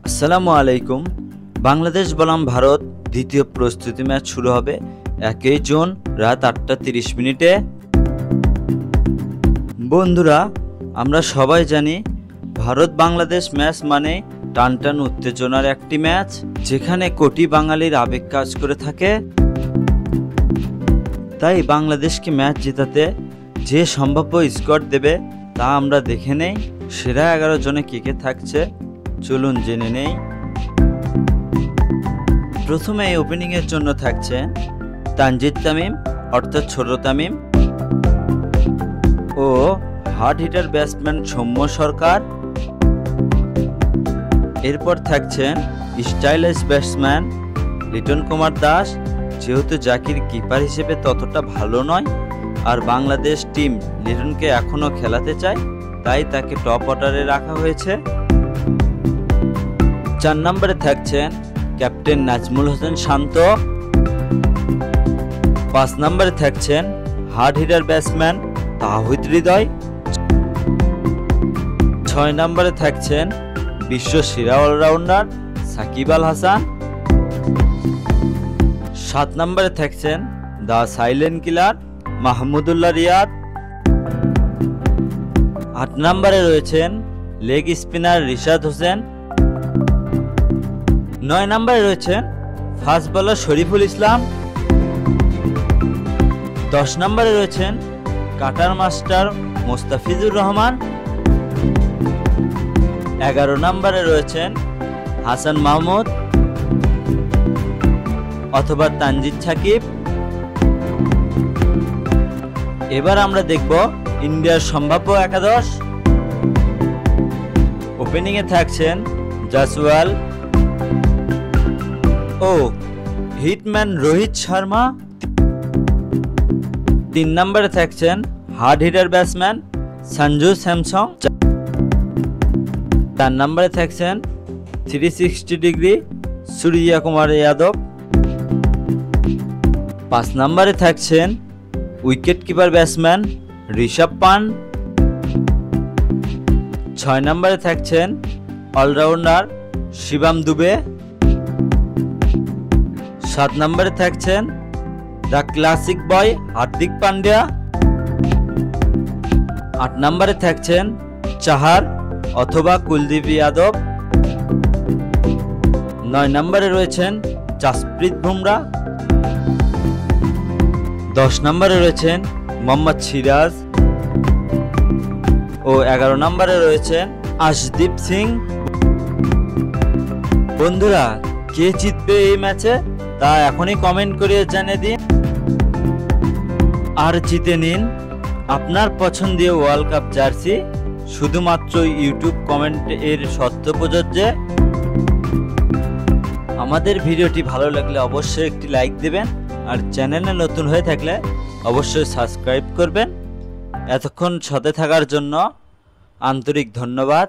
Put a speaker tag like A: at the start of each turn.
A: আসসালামু আলাইকুম। বাংলাদেশ বনাম ভারত দ্বিতীয় প্রস্তুতি ম্যাচ শুরু হবে 1 জুন রাত 8:30 বন্ধুরা, আমরা সবাই জানি ভারত বাংলাদেশ ম্যাচ মানে টানটান উত্তেজনার একটি ম্যাচ, যেখানে কোটি বাঙালির আবেগ কাজ করে থাকে। তাই বাংলাদেশকে ম্যাচ জেতাতে যে সম্ভাব্য স্কোয়াড দেবে তা আমরা দেখে নেই। সেরা 11 জনে কে কে থাকছে চলুন জেনে নেই। প্রথমে এই ওপেনিংয়ের জন্য থাকছে তানজিদ তামিম অর্থাৎ ছোট তামিম ও হার্ড হিটার ব্যাটসম্যান সৌম্য সরকার। এরপর থাকছেন স্টাইলিশ ব্যাটসম্যান লিটন কুমার দাস। যেহেতু জাকির কিপার হিসেবে ততটা ভালো নয় আর বাংলাদেশ টিম লিটনকে এখনও খেলাতে চায়, তাই তাকে টপ অর্ডারে রাখা হয়েছে। 4 নম্বরে থাকছেন ক্যাপ্টেন নাজমুল হোসেন শান্ত। 5 নম্বরে থাকছেন hard hitter batsman Towhid Hridoy. 6 নম্বরে থাকছেন বিশ্ব সেরা অলরাউন্ডার সাকিব আল হাসান। 7 নম্বরে থাকছেন the silent killer Mahmudullah Riyad. 8 নম্বরে রয়েছেন লেগ স্পিনার রিশাদ হোসেন। 9 নম্বরে রয়েছেন ফাস্ট বোলার শরীফুল ইসলাম। 10 নম্বরে রয়েছেন কাটার মাস্টার মোস্তাফিজুর রহমান। 11 নম্বরে রয়েছেন হাসান মাহমুদ অথবা তানজিদ সাকিব। এবার আমরা দেখব ইন্ডিয়ার সম্ভাব্য একাদশ। ওপেনিংয়ে থাকছেন জাসওয়াল ও হিটম্যান রোহিত শর্মা। 3 নম্বরে থাকছেন hard hitter batsman Sanju Samsung. 4 নম্বরে থাকছেন 360 ডিগ্রি সূর্য কুমার যাদব। 5 নম্বরে থাকছেন wicket keeper batsman Rishabh punt. 6 নম্বরে থাকছেন অলরাউন্ডার শিবম দুবে। 7 নম্বরে থাকছেন দ্য ক্লাসিক বয় হার্দিক পান্ডিয়া। 8 নম্বরে থাকছেন চাহার অথবা কুলদীপ যাদব। 9 নম্বরে রয়েছেন জাসপ্রীত বুমরা। 10 নম্বরে রয়েছেন মোহাম্মদ সিরাজ ও 11 নম্বরে রয়েছেন আশদীপ সিং। বন্ধুরা, কে জিতবে এই ম্যাচে তা এখনই কমেন্ট করে জানিয়ে দিন আর জিতে নিন আপনার পছন্দীয় ওয়ার্ল্ড কাপ জার্সি, শুধুমাত্র ইউটিউব কমেন্ট এর শর্ত প্রযোজ্য। আমাদের ভিডিওটি ভালো লাগলে অবশ্যই একটি লাইক দেবেন আর চ্যানেলে নতুন হয়ে থাকলে অবশ্যই সাবস্ক্রাইব করবেন। এতক্ষণ সাথে থাকার জন্য আন্তরিক ধন্যবাদ।